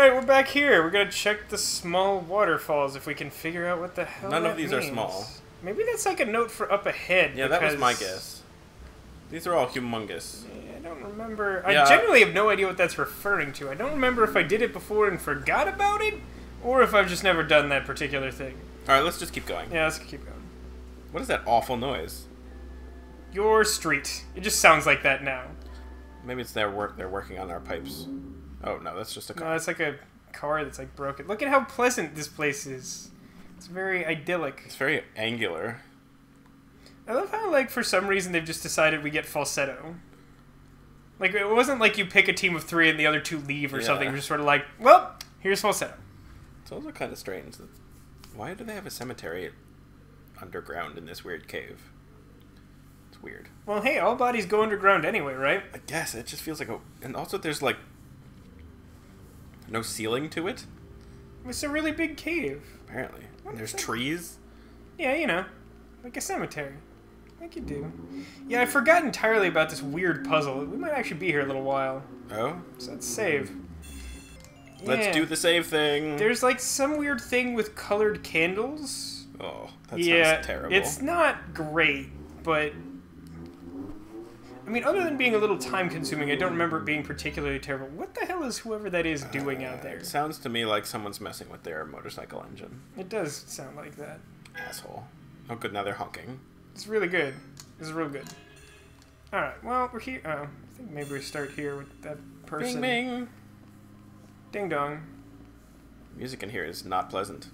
Alright, we're back here. We're gonna check the small waterfalls if we can figure out what the hell None of these means. are small. Maybe that's like a note for up ahead. Yeah, that was my guess. These are all humongous. Yeah, I don't remember. Yeah. I genuinely have no idea what that's referring to. I don't remember if I did it before and forgot about it, or if I've just never done that particular thing. Alright, let's just keep going. Yeah, let's keep going. What is that awful noise? Your street. It just sounds like that now. Maybe it's they're working on our pipes. Oh, no, that's just a car. No, it's like a car that's like broken. Look at how pleasant this place is. It's very idyllic. It's very angular. I love how, like, for some reason they've just decided we get falsetto. Like, it wasn't like you pick a team of 3 and the other 2 leave or something. You're just sort of like, well, here's falsetto. It's also kind of strange. Why do they have a cemetery underground in this weird cave? It's weird. Well, hey, all bodies go underground anyway, right? I guess. It just feels like a... And also there's, like, no ceiling to it? It's a really big cave. Apparently. And there's trees? Yeah, you know. Like a cemetery. Like you do. Yeah, I forgot entirely about this weird puzzle. We might actually be here a little while. Oh? So let's save. Let's do the save thing. There's like some weird thing with colored candles. Oh, that sounds terrible. It's not great, but... I mean, other than being a little time-consuming, I don't remember it being particularly terrible. What the hell is whoever that is doing out there? It sounds to me like someone's messing with their motorcycle engine. It does sound like that. Asshole. Oh, good, now they're honking. It's really good. This is real good. Alright, well, we're here. Oh, I think maybe we start here with that person. Bing, bing. Ding dong. Music in here is not pleasant.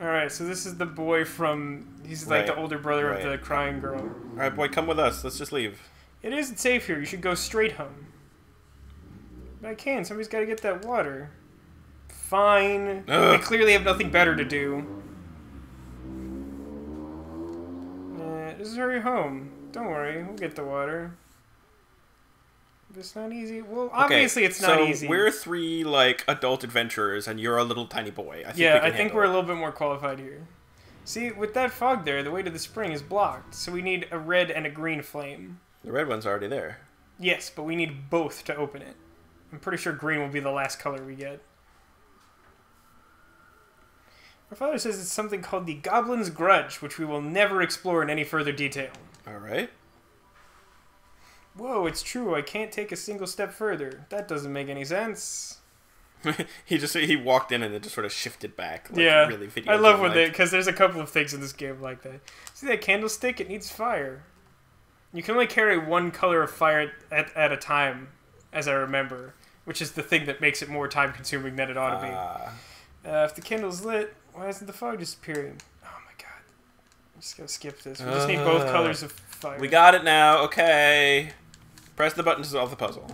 Alright, so this is the boy from... He's like the older brother of the crying girl. Alright, boy, come with us. Let's just leave. It isn't safe here. You should go straight home. But I can. Somebody's got to get that water. Fine. Ugh. We clearly have nothing better to do. Just hurry home. Don't worry. We'll get the water. If it's not easy... Well, obviously it's not easy. So we're 3, like, adult adventurers, and you're a little tiny boy. I think we're a little bit more qualified here. See, with that fog there, the way to the spring is blocked. So we need a red and a green flame. The red one's already there. Yes, but we need both to open it. I'm pretty sure green will be the last color we get. My father says it's something called the Goblin's Grudge, which we will never explore in any further detail. Alright. Whoa, it's true. I can't take a single step further. That doesn't make any sense. he walked in and it just sort of shifted back. Like, yeah, really video I love when they... Because there's a couple of things in this game like that. See that candlestick? It needs fire. You can only carry one color of fire at a time, as I remember, which is the thing that makes it more time-consuming than it ought to be. If the candle's lit, why isn't the fog disappearing? Oh my god. I'm just gonna skip this. We just need both colors of fire. We got it now. Okay. Press the button to solve the puzzle.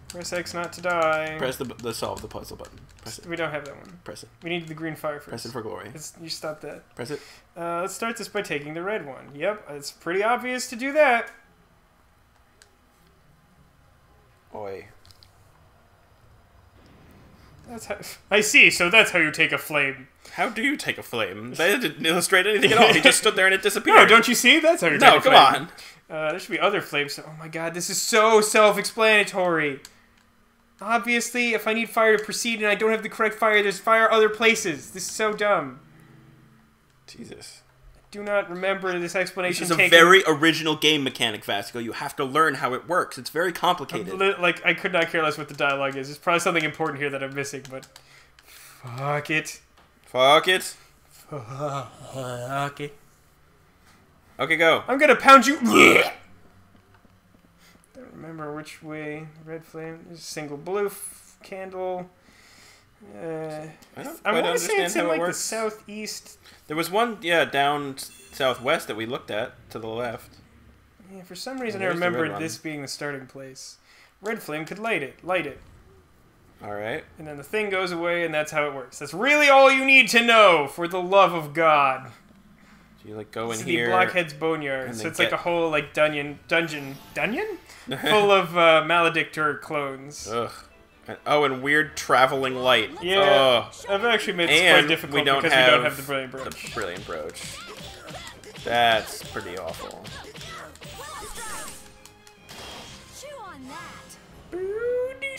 Press X not to die. Press the solve the puzzle button. Press it. We don't have that one. Press it. We need the green fire first. Press it for glory. You stop that. Press it. Let's start this by taking the red one. Yep, it's pretty obvious to do that. Oi. That's how... I see, so that's how you take a flame. How do you take a flame? That didn't illustrate anything at all. He just stood there and it disappeared. No, don't you see? That's how you take a flame. No, come on. There should be other flames. Oh my god, this is so self-explanatory. Obviously, if I need fire to proceed and I don't have the correct fire, there's fire other places. This is so dumb. Jesus. Do not remember this explanation. This is a very original game mechanic, Vasco. You have to learn how it works. It's very complicated. Like, I could not care less what the dialogue is. There's probably something important here that I'm missing, but... Fuck it. Fuck it. Fuck it. Okay, go. I'm gonna pound you... Don't remember which way. Red flame. There's a single blue candle. I don't I quite want to say it's understand in, how it like, works. the southeast... There was one, yeah, down southwest that we looked at, to the left. Yeah, for some reason I There's the red remembered one. this being the starting place. Red flame could light it. Alright. And then the thing goes away, and that's how it works. That's really all you need to know, for the love of God. So you, like, go This in is here... the Blockhead's Boneyard. and So then it's like a whole, like, dungeon? Full of Maledictor clones. Ugh. And weird traveling light. Yeah, I've actually made this quite difficult because we don't have the Brilliant Brooch. The Brilliant Brooch. That's pretty awful.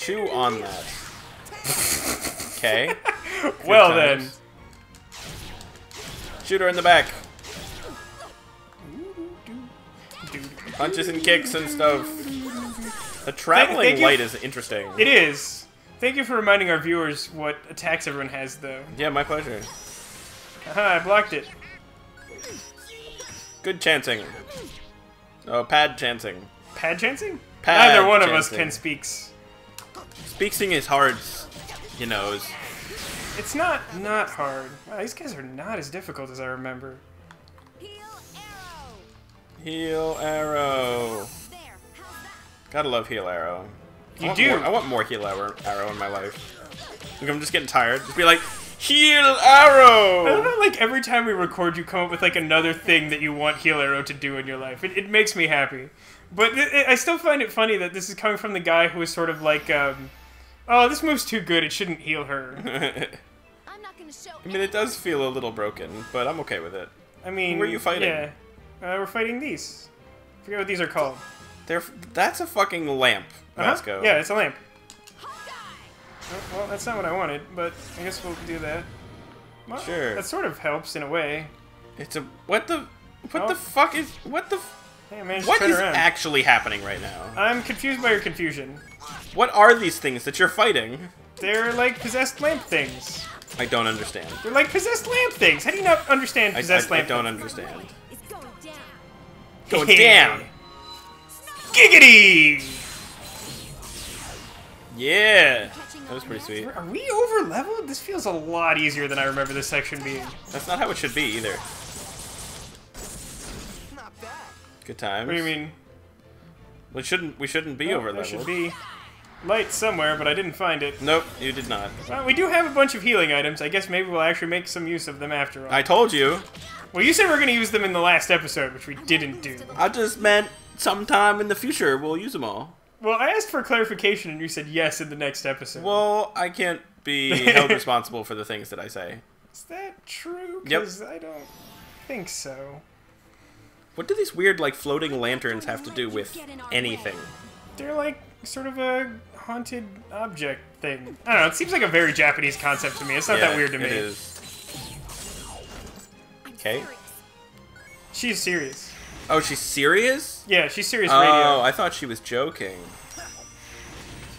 Chew on that. Okay. Well then. Shoot her in the back. Punches and kicks and stuff. The traveling light is interesting. It is. Thank you for reminding our viewers what attacks everyone has, though. Yeah, my pleasure. Haha, I blocked it. Good chancing. Oh, pad chancing. Pad chancing? Pad Neither one chancing. of us can speaks. Speaksing is hard, you know. It's not hard. Wow, these guys are not as difficult as I remember. Heal arrow. Gotta love heal arrow. You do. I want more heal arrow in my life. Like, I'm just getting tired. Just be like, heal arrow! I don't know, like, every time we record, you come up with, like, another thing that you want heal arrow to do in your life. It makes me happy. But I still find it funny that this is coming from the guy who is sort of like, oh, this move's too good, it shouldn't heal her. I mean, it does feel a little broken, but I'm okay with it. I mean, who are you fighting? Yeah. We're fighting these. I forget what these are called. That's a fucking lamp, Vasco. Yeah, it's a lamp. Oh, well, that's not what I wanted, but I guess we'll do that. Well, sure. That sort of helps in a way. It's a... What the fuck is... What the... Hey, I managed to What turn is around. actually happening right now? I'm confused by your confusion. What are these things that you're fighting? They're like possessed lamp things. I don't understand. They're like possessed lamp things. How do you not understand possessed lamp I don't things? understand. Going Going down! Giggity! Yeah! That was pretty sweet. Are we over leveled? This feels a lot easier than I remember this section being. That's not how it should be either. Good times. What do you mean? We shouldn't be over There leveled. should be light somewhere, but I didn't find it. Nope, you did not. Well, we do have a bunch of healing items. I guess maybe we'll actually make some use of them after all. I told you. Well, you said we were going to use them in the last episode, which we didn't do. I just meant sometime in the future we'll use them all. Well, I asked for clarification, and you said yes in the next episode. Well, I can't be held responsible for the things that I say. Is that true? Yep. Because I don't think so. What do these weird, like, floating lanterns have to do with anything? They're like sort of a haunted object thing. I don't know, it seems like a very Japanese concept to me. It's not that weird to me. It is. Okay. She's serious. Oh, she's serious? Yeah, she's serious Oh, radio. I thought she was joking.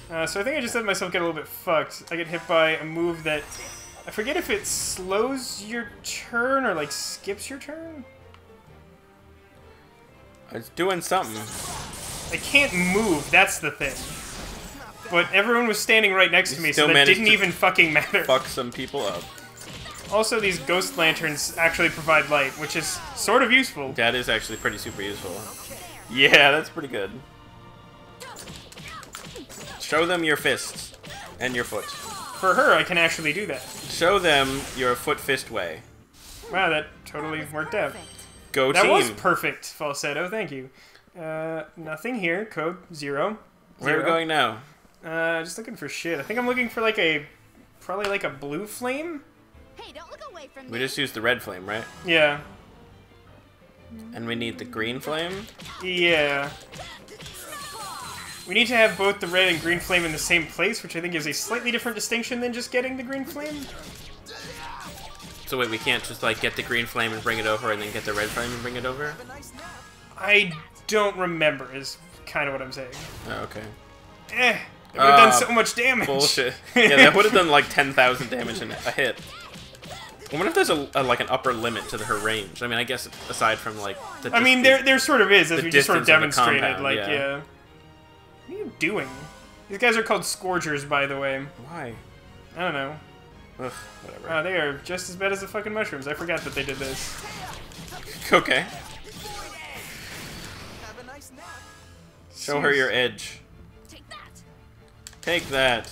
So I think I just let myself get a little bit fucked. I get hit by a move that... I forget if it slows your turn or, like, skips your turn? It's doing something. I can't move, that's the thing. But everyone was standing right next to me, so that didn't even fucking matter. Fuck some people up. Also, these ghost lanterns actually provide light, which is sort of useful. That is actually pretty super useful. Yeah, that's pretty good. Show them your fists and your foot. For her, I can actually do that. Show them your foot fist way. Wow, that totally worked out. Go That team. was perfect, Falsetto, thank you. Nothing here, code 0. Where are we going now? Just looking for shit. I think I'm looking for like probably like a blue flame? Hey, don't look away from me. We just used the red flame, right? Yeah. And we need the green flame? Yeah. We need to have both the red and green flame in the same place, which I think is a slightly different distinction than just getting the green flame. So wait, we can't just like get the green flame and bring it over and then get the red flame and bring it over? I don't remember is kind of what I'm saying. Oh, okay. It would have done so much damage. Bullshit. Yeah, that would have done like 10,000 damage in a hit. I wonder if there's like an upper limit to her range. I mean, I guess aside from like the... I mean, there sort of is, as we just sort of distance of the demonstrated. compound, Like, yeah. yeah. What are you doing? These guys are called Scourgers, by the way. Why? I don't know. Ugh, whatever. They are just as bad as the fucking mushrooms. I forgot that they did this. Okay. Show her your edge. Take that.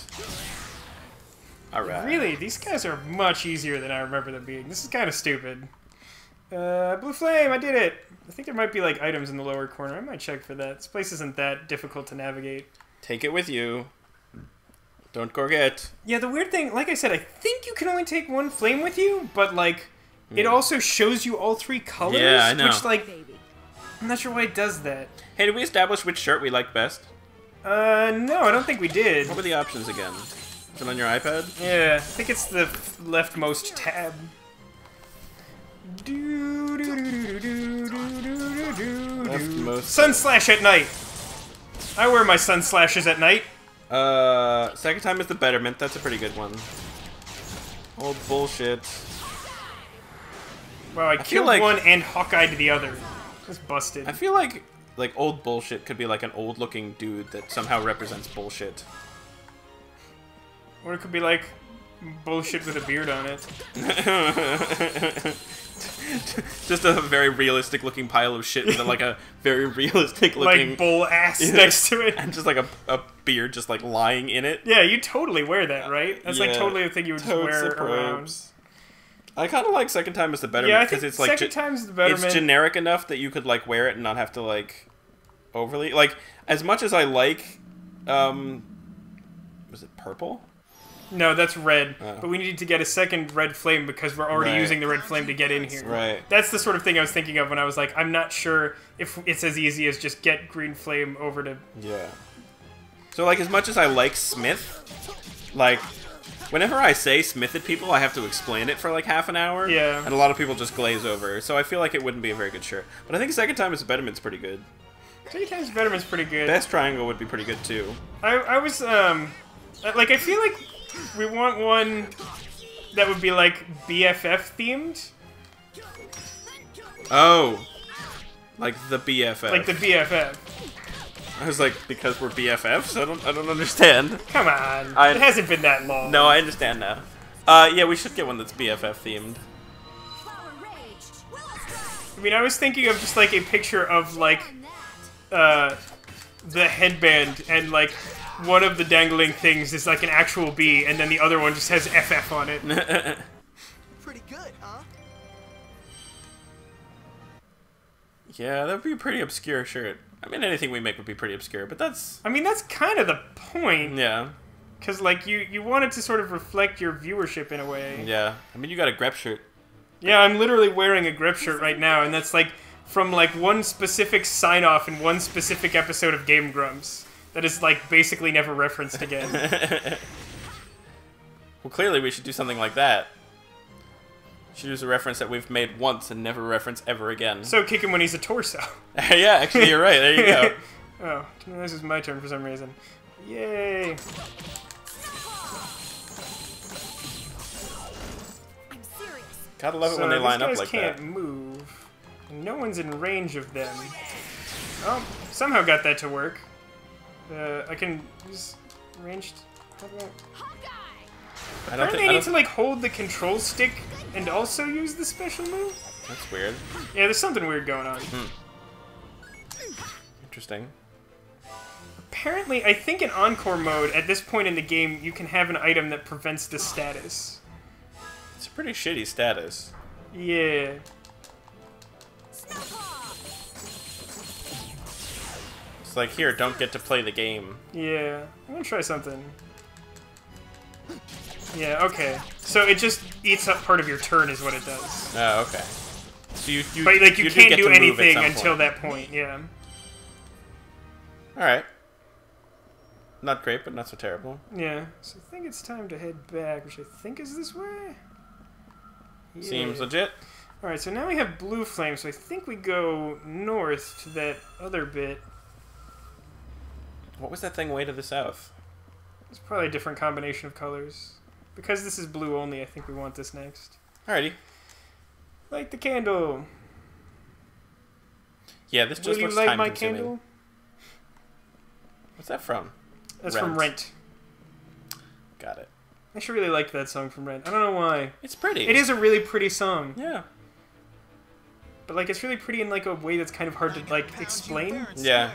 Alright. Really, these guys are much easier than I remember them being. This is kind of stupid. Blue flame, I did it! I think there might be, like, items in the lower corner. I might check for that. This place isn't that difficult to navigate. Take it with you. Don't forget. Yeah, the weird thing, like I said, I think you can only take one flame with you, but, like, it also shows you all 3 colors. Yeah, I know. Which, like, I'm not sure why it does that. Hey, did we establish which shirt we liked best? No, I don't think we did. What were the options again? Is it on your iPad? Yeah, I think it's the leftmost tab. Leftmost. Sun slash at night. I wear my sun slashes at night. Second time is the betterment. That's a pretty good one. Old bullshit. Wow, I killed like, one and Hawkeyed the other. That's busted. I feel like old bullshit could be like an old-looking dude that somehow represents bullshit. Or it could be like bullshit with a beard on it. Just a very realistic-looking pile of shit with like a very realistic-looking like bull ass next to it, and just like a beard just like lying in it. Yeah, you totally wear that, right? That's like totally a thing you would just wear around. I kind of like second time is the betterment because it's like second time's the betterment. It's generic enough that you could like wear it and not have to like overly like as much as I like. Was it purple? No, that's red. Oh. But we need to get a second red flame because we're already using the red flame to get in here. Right. That's the sort of thing I was thinking of when I was like, I'm not sure if it's as easy as just get green flame over to... Yeah. So, like, as much as I like Smith, like, whenever I say Smith at people, I have to explain it for, like, half an hour. Yeah. And a lot of people just glaze over. So I feel like it wouldn't be a very good shirt. But I think second time is betterment's pretty good. Second time's betterment's pretty good. Best triangle would be pretty good, too. I was, like, I feel like we want one that would be, like, BFF themed. Oh. Like the BFF. Like the BFF. I was like, because we're BFFs? I don't understand. Come on. It hasn't been that long. No, I understand now. Yeah, we should get one that's BFF themed. I mean, I was thinking of just, like, a picture of, like, the headband and, like, one of the dangling things is like an actual bee, and then the other one just has FF on it. Pretty good, huh? Yeah, that would be a pretty obscure shirt. I mean, anything we make would be pretty obscure, but that's... I mean, that's kind of the point. Yeah. Because, like, you want it to sort of reflect your viewership in a way. Yeah. I mean, you got a Grep shirt. Yeah, I'm literally wearing a Grep shirt right now, and that's, like, from, like, one specific sign-off in one specific episode of Game Grumps. That is, like, basically never referenced again. Well, clearly we should do something like that. We should use a reference that we've made once and never reference ever again. So kick him when he's a torso. Yeah, actually, you're right. There you go. Oh, this is my turn for some reason. Yay! I'm serious. Gotta love it when they line up like that. These guys can't move. And no one's in range of them. Oh, somehow got that to work. I can use ranged. Apparently I need to like hold the control stick and also use the special move. That's weird. Yeah, there's something weird going on. Interesting. Apparently, I think in Encore mode, at this point in the game, you can have an item that prevents the status. It's a pretty shitty status. Yeah. It's like, here, don't get to play the game. Yeah. I'm gonna try something. Yeah, okay. So it just eats up part of your turn is what it does. Oh, okay. So you but, like, you can't do anything until point. that point, yeah. Alright. Not great, but not so terrible. Yeah. So I think it's time to head back, which I think is this way? Yeah. Seems legit. Alright, so now we have blue flame, so I think we go north to that other bit. What was that thing way to the south? It's probably a different combination of colors. Because this is blue only, I think we want this next. Alrighty. Light the candle. Yeah, this just Will looks you light time my consuming. candle? What's that from? That's from Rent. Got it. I actually really liked that song from Rent. I don't know why. It's pretty. It is a really pretty song. Yeah. But like, it's really pretty in like a way that's kind of hard to like explain. Yeah.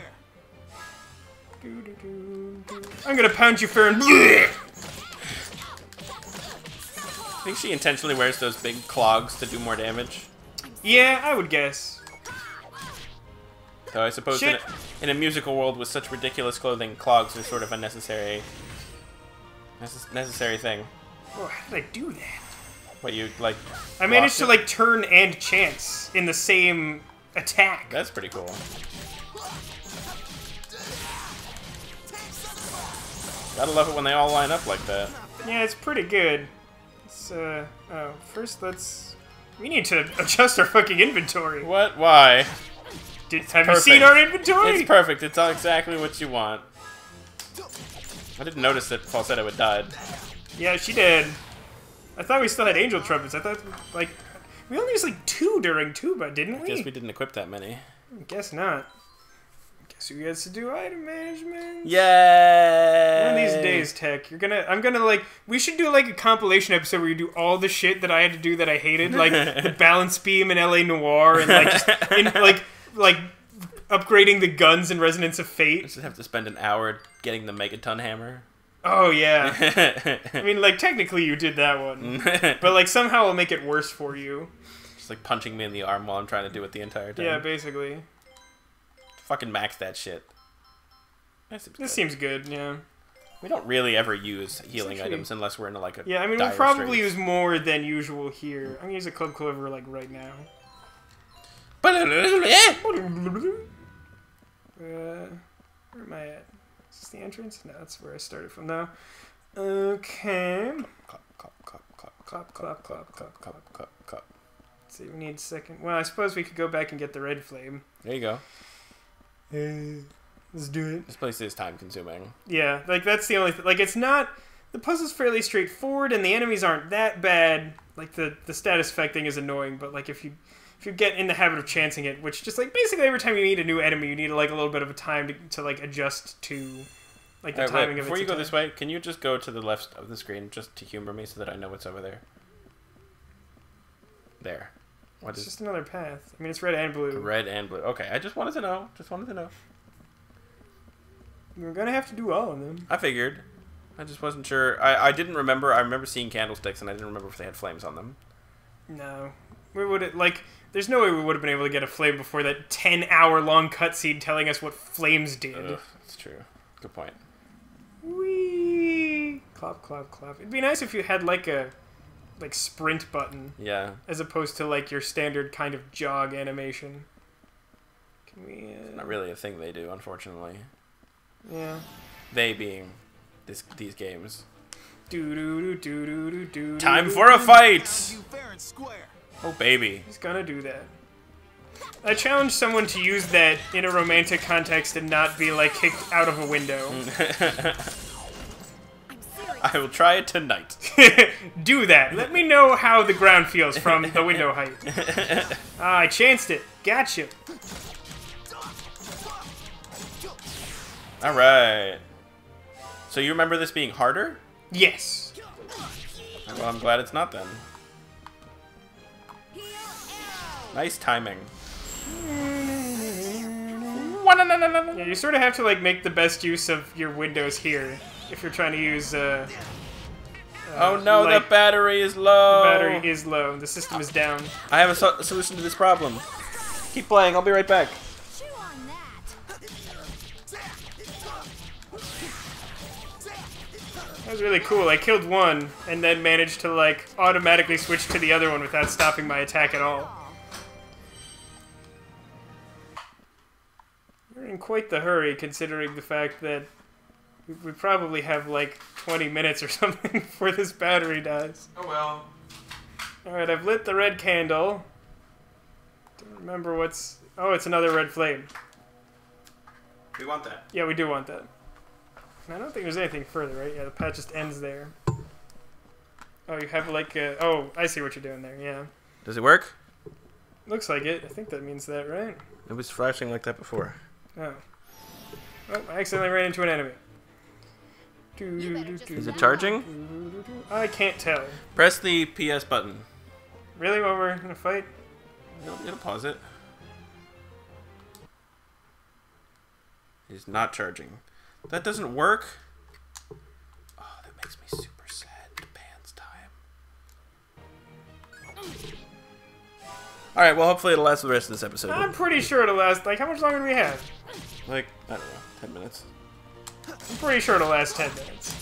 I'm gonna pound you fair and. I think she intentionally wears those big clogs to do more damage. Yeah, I would guess. So I suppose in a musical world with such ridiculous clothing, clogs are sort of a necessary thing. Oh, how did I do that? What, you, like... I managed to, like, turn and chance in the same attack. That's pretty cool. Gotta love it when they all line up like that. Yeah, it's pretty good. It's, first we need to adjust our fucking inventory. What? Why? Have you seen our inventory? It's perfect. It's all exactly what you want. I didn't notice that Falsetto had died. Yeah, she did. I thought we still had angel trumpets. I thought, like, we only used like 2 during tuba, didn't we? I guess we didn't equip that many. Guess not. Guess who gets to do item management? Yay! One of these days, Tech, I'm gonna like, we should do like a compilation episode where you do all the shit that I had to do that I hated, like the balance beam in LA Noire, and like just like upgrading the guns in Resonance of Fate. I just have to spend an hour getting the Megaton hammer. Oh yeah. I mean, like technically you did that one, but like somehow it'll make it worse for you. Just like punching me in the arm while I'm trying to do it the entire time. Yeah, basically. Fucking max that shit. This seems good, yeah. We don't really ever use healing items unless we're in like a yeah, I mean, we'll probably use more than usual here. I'm gonna use a Club Clover like right now. Where am I at? Is this the entrance? No, that's where I started from now. Okay. Clap. Let's see, we need a second. Well, I suppose we could go back and get the red flame. There you go. Let's do it. This place is time consuming. Yeah, like that's the only like it's not the puzzle's fairly straightforward and the enemies aren't that bad. Like the status effect thing is annoying, but like if you get in the habit of chancing it, which just like basically every time you meet a new enemy, you need like a little bit of a time to like adjust to like the timing of it. Before you go this way, can you just go to the left of the screen just to humor me so that I know what's over there? There. It's just another path. I mean, it's red and blue. Red and blue. Okay, I just wanted to know. We're gonna have to do all of them. I figured. I just wasn't sure. I didn't remember. I remember seeing candlesticks, and I didn't remember if they had flames on them. No. We would like. There's no way we would have been able to get a flame before that 10-hour-long cutscene telling us what flames did. Ugh, that's true. Good point. Whee! Clap, clap, clap. It'd be nice if you had like a sprint button. Yeah. As opposed to like your standard kind of jog animation. Can we? It's not really a thing they do, unfortunately. Yeah. They being these games. Do. Time for a fight! Oh baby. He's gonna do that. I challenge someone to use that in a romantic context and not be like kicked out of a window. I will try it tonight. Do that. Let me know how the ground feels from the window height. I chanced it. Gotcha. Alright. So you remember this being harder? Yes. Well, I'm glad it's not then. Nice timing. Yeah, you sort of have to like make the best use of your windows here if you're trying to use. Oh no, like, the battery is low. The battery is low. The system is down. I have a solution to this problem. Keep playing. I'll be right back. Chew on that. That was really cool. I killed one and then managed to like automatically switch to the other one without stopping my attack at all. We're in quite the hurry considering the fact that we probably have like 20 minutes or something before this battery dies. Oh well. Alright, I've lit the red candle. Don't remember what's... Oh, it's another red flame. We want that. Yeah, we do want that. I don't think there's anything further, right? Yeah, the path just ends there. Oh, you have like a... Oh, I see what you're doing there, yeah. Does it work? Looks like it. I think that means that, right? It was flashing like that before. Oh. Oh, I accidentally ran into an enemy. Is it charging? I can't tell. Press the PS button. Really? While we're in a fight? It'll pause it. It's not charging. That doesn't work? Oh, that makes me super sad. Japan's time. Alright, well, hopefully it'll last the rest of this episode. I'm pretty sure it'll last... Like, how much longer do we have? Like, I don't know, 10 minutes. I'm pretty sure it'll last 10 minutes.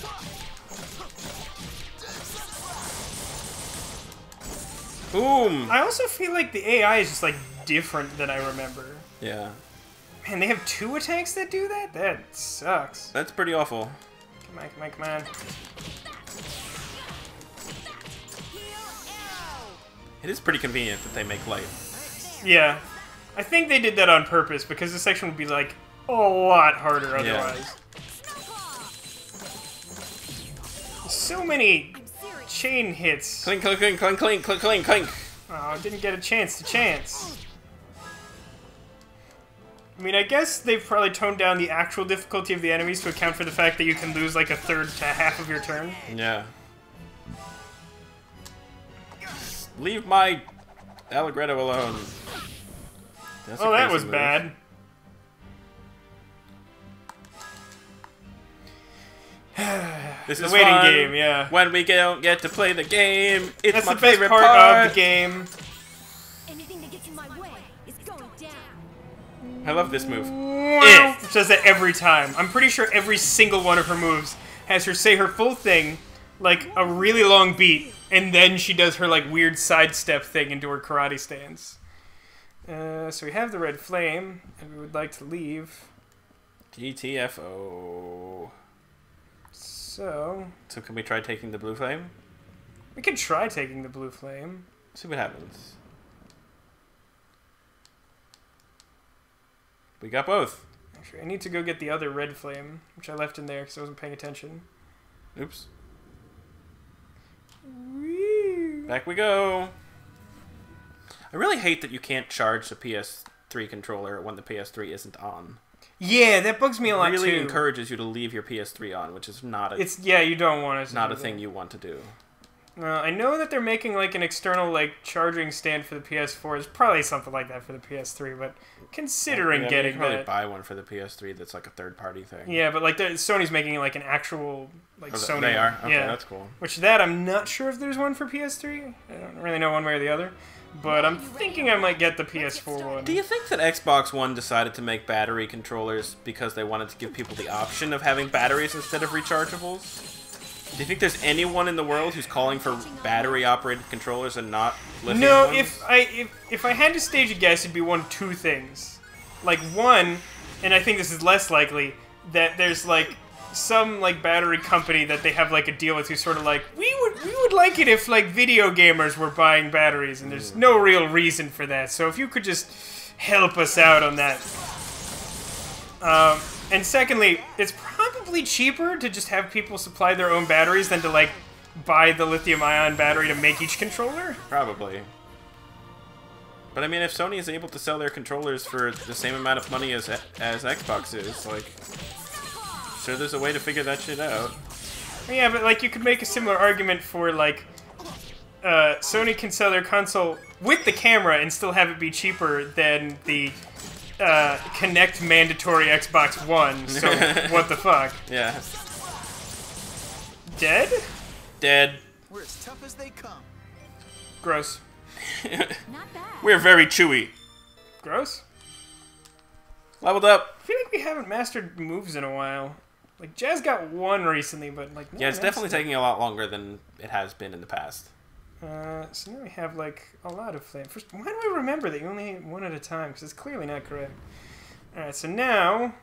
Boom! I also feel like the AI is just, like, different than I remember. Yeah. Man, they have 2 attacks that do that? That sucks. That's pretty awful. Come on, come on, come on. It is pretty convenient that they make light. Yeah. I think they did that on purpose because this section would be like a lot harder otherwise. So many chain hits. Clink, clink, clink, clink, clink, clink, clink, clink. Oh, didn't get a chance to chance. I mean, I guess they've probably toned down the actual difficulty of the enemies to account for the fact that you can lose like a third to half of your turn. Yeah. Leave my Allegretto alone. That's a Oh, that crazy was move. bad. This The is waiting fun. game, yeah. When we don't get to play the game, it's That's my the best favorite part part of the game. Anything that gets in my way is going down. I love this move. She does that every time. I'm pretty sure every single one of her moves has her say her full thing, like a really long beat, and then she does her like weird sidestep thing into her karate stance. So we have the red flame, and we would like to leave. GTFO. So Can we try taking the blue flame? we could try taking the blue flame. See what happens. We got both. Actually, I need to go get the other red flame, which I left in there because I wasn't paying attention. Oops. Back we go. I really hate that you can't charge the PS3 controller when the PS3 isn't on. Yeah, that bugs me a lot It really too. encourages you to leave your PS3 on, which is not a Yeah, you don't want it. not a thing you want to do. I know that they're making like an external like charging stand for the PS4. It's probably something like that for the PS3, but considering Yeah, getting you can probably that, buy one for the PS3 that's like a third-party thing. yeah, but like Sony's making like an actual like Sony. They are? Okay, yeah, that's cool. Which that I'm not sure if there's one for PS3. I don't really know one way or the other, but I'm thinking I might get the PS4 one. Do you think that Xbox One decided to make battery controllers because they wanted to give people the option of having batteries instead of rechargeables? Do you think there's anyone in the world who's calling for battery-operated controllers and not lithium No, ones? if I had to stage a guess, it'd be one of two things. Like one, and I think this is less likely, that there's like some like battery company that they have like a deal with who's sort of like, we would like it if like video gamers were buying batteries, and there's no real reason for that. So if you could just help us out on that. And secondly, it's probably cheaper to just have people supply their own batteries than to like buy the lithium-ion battery to make each controller. Probably. But I mean, if Sony is able to sell their controllers for the same amount of money as Xbox is, like, sure, there's a way to figure that shit out. Yeah, but like you could make a similar argument for like Sony can sell their console with the camera and still have it be cheaper than the Kinect mandatory Xbox One. So what the fuck? Yeah. Dead? Dead. We're as tough as they come. Gross. Not bad. We're very chewy. Gross? Leveled up. I feel like we haven't mastered moves in a while. Like Jazz got one recently, but like no Yeah, it's one definitely else did. taking a lot longer than it has been in the past. So now we have like a lot of flame. First, why do I remember that you only hit one at a time? Because it's clearly not correct. All right, so now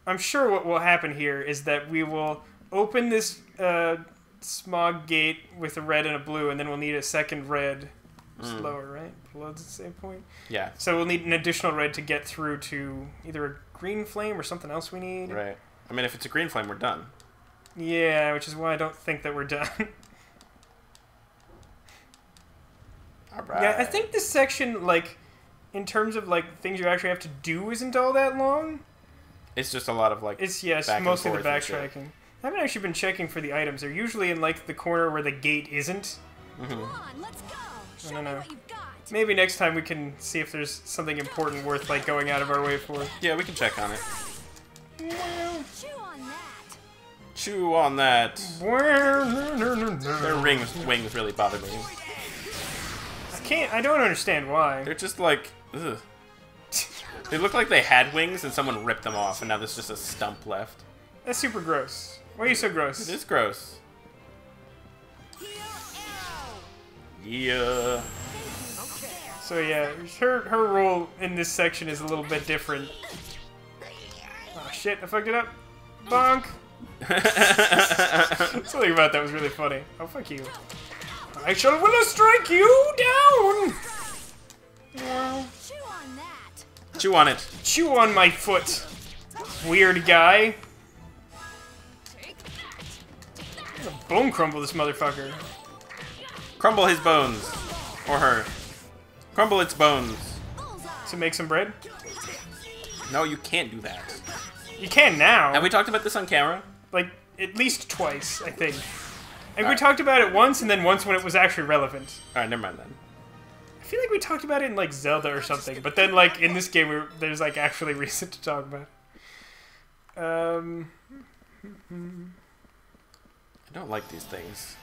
I'm sure what will happen here is that we will open this smog gate with a red and a blue, and then we'll need a second red. It's lower, right? Below the same point. Yeah. So we'll need an additional red to get through to either a green flame or something else we need. Right. I mean, if it's a green flame, we're done. Yeah, which is why I don't think that we're done. Alright. Yeah, I think this section, like, in terms of, like, things you actually have to do isn't all that long. It's just a lot of, like, It's, yes, back and mostly the forth and shit. backtracking. I haven't actually been checking for the items. They're usually in, like, the corner where the gate isn't. Come on, let's go. Show don't me know. what you've got. Maybe next time we can see if there's something important worth, like, going out of our way for. Yeah, we can check on it. Chew on that. Chew on that. Their I wings really bother me. I don't understand why. They're just like, ugh. They look like they had wings and someone ripped them off, and now there's just a stump left. That's super gross. Why are you so gross? It is gross. Yeah. So yeah, her role in this section is a little bit different. Oh shit, I fucked it up. Bonk! Something about that was really funny. Oh, fuck you. I shall will strike you down! Chew on that. Chew on it. Chew on my foot, weird guy. I'm gonna bone crumble this motherfucker. Crumble his bones. Or her. Crumble its bones. To make some bread? No, you can't do that. You can now. Have we talked about this on camera? Like, at least twice, I think. And we talked about it once, and then once when it was actually relevant. Alright, never mind then. I feel like we talked about it in, like, Zelda or something, but then, like, in this game, there's, like, actually reason to talk about it. I don't like these things.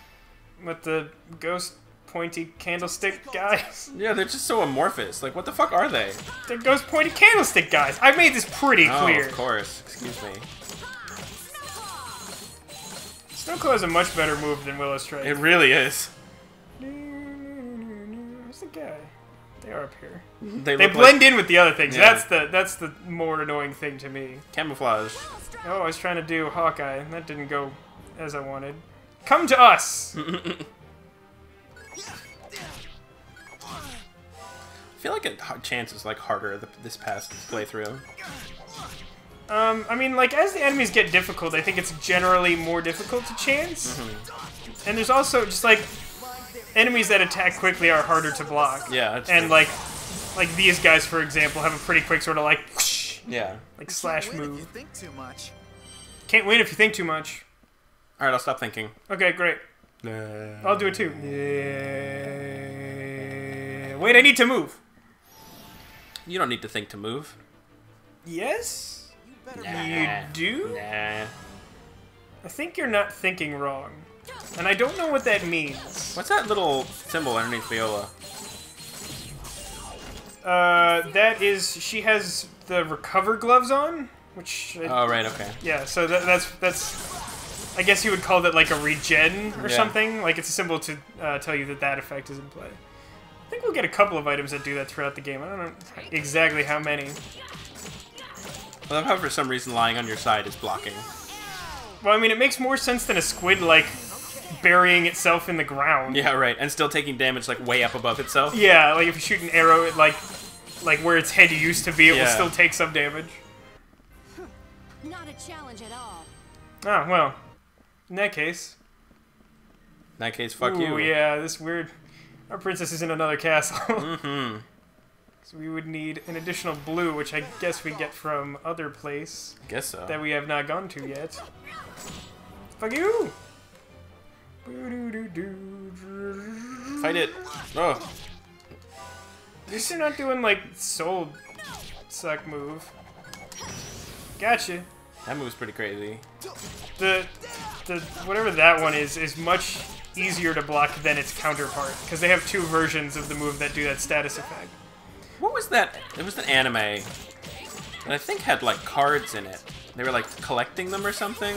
With the ghost pointy candlestick guys. Yeah, they're just so amorphous. Like, what the fuck are they? They're ghost pointy candlestick guys. I made this pretty clear. Oh, of course. Excuse me. Snowclaw is a much better move than Willow Strike. It really is. Where's the guy? They are up here. They They look blend like in with the other things. Yeah. That's the more annoying thing to me. camouflage. Oh, I was trying to do Hawkeye. That didn't go as I wanted. Come to us! I feel like chance is like harder this past playthrough. I mean, like, as the enemies get difficult, I think it's generally more difficult to chance. And there's also just, like, enemies that attack quickly are harder to block. Yeah, that's And, true. like these guys, for example, have a pretty quick sort of, like, whoosh, Yeah. like slash Win if you move. think too much. Can't win if you think too much. Alright, I'll stop thinking. Okay, great. I'll do it too. Yeah. Wait, I need to move. You don't need to think to move. Yes? Nah. You do? Nah. I think you're not thinking wrong. And I don't know what that means. What's that little symbol underneath Viola? That is, she has the recover gloves on, which... Oh, right, okay. Yeah, so that's... I guess you would call that like a regen or Yeah. something. Like, it's a symbol to tell you that that effect is in play. I think we'll get a couple of items that do that throughout the game. I don't know exactly how many. I love how for some reason lying on your side is blocking. Well, I mean, it makes more sense than a squid, like, burying itself in the ground. Yeah, right. And still taking damage like way up above itself. Yeah, like if you shoot an arrow at like where its head used to be, it will Yeah. still take some damage. Not a challenge at all. Oh, well. In that case. In that case, fuck Ooh, you. yeah, this weird... Our princess is in another castle. Mm-hmm. So we would need an additional blue, which I guess we get from other place Guess so. that we have not gone to yet. Fuck you! Fight it. Oh. At least you're not doing, like, soul suck move. Gotcha. That move's pretty crazy. The whatever that one is much easier to block than its counterpart, because they have two versions of the move that do that status effect. What was that? It was an anime that I think had like cards in it. They were like collecting them or something.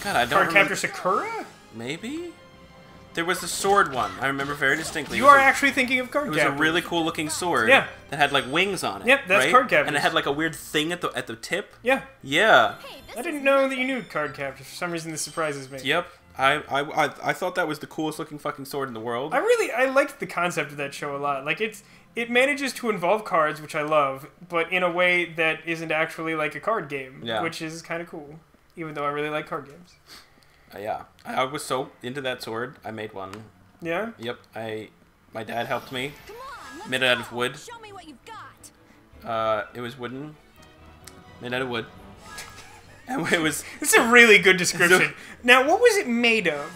God, I don't Card remember. Captor Sakura? Maybe? There was a sword one. I remember very distinctly. You It was are a- actually thinking of Card It was Captor. a really cool looking sword. Yeah. That had like wings on it. Yep, that's right? Card Captors. And it had like a weird thing at the tip. Yeah. Yeah. Hey, this I didn't is know nothing. that you knew Card Captor. For some reason, this surprises me. Yep. I thought that was the coolest looking fucking sword in the world. I liked the concept of that show a lot. Like, it manages to involve cards, which I love, but in a way that isn't actually like a card game, Yeah. which is kind of cool. Even though I really like card games. Yeah. I was so into that sword. I made one. Yeah. Yep. My dad helped me. Come on, let's Made it out of go. wood. Show me what you've got. It was wooden. Made out of wood. And it was This is a really good description. Now, what was it made of?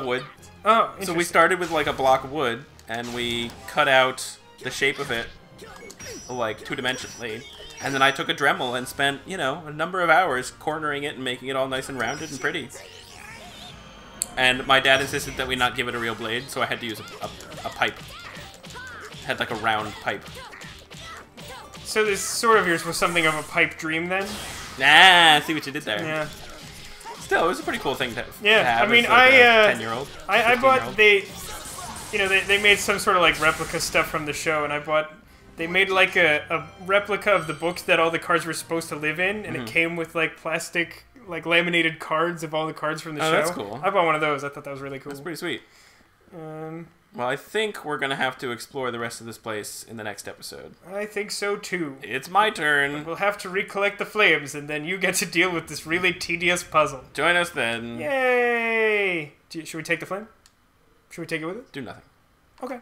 wood. Oh, So we interesting. started with like a block of wood, and we cut out the shape of it, like two-dimensionally. And then I took a Dremel and spent, you know, a number of hours cornering it and making it all nice and rounded and pretty. And my dad insisted that we not give it a real blade, so I had to use a pipe. It had like a round pipe. So this sort of yours was something of a pipe dream then? Ah, see what you did there. Yeah. Still, it was a pretty cool thing to Yeah, have I mean, as like a 10-year-old. I 15-year-old. bought, they made some sort of like replica stuff from the show, and they made like a replica of the books that all the cards were supposed to live in, and it came with like plastic like laminated cards of all the cards from the show. That's cool. I bought one of those. I thought that was really cool. That's pretty sweet. Um, Well, I think we're going to have to explore the rest of this place in the next episode. I think so too. It's my turn. We'll have to recollect the flames, and then you get to deal with this really tedious puzzle. Join us then. Yay! Should we take the flame? Should we take it with us? Do nothing. Okay.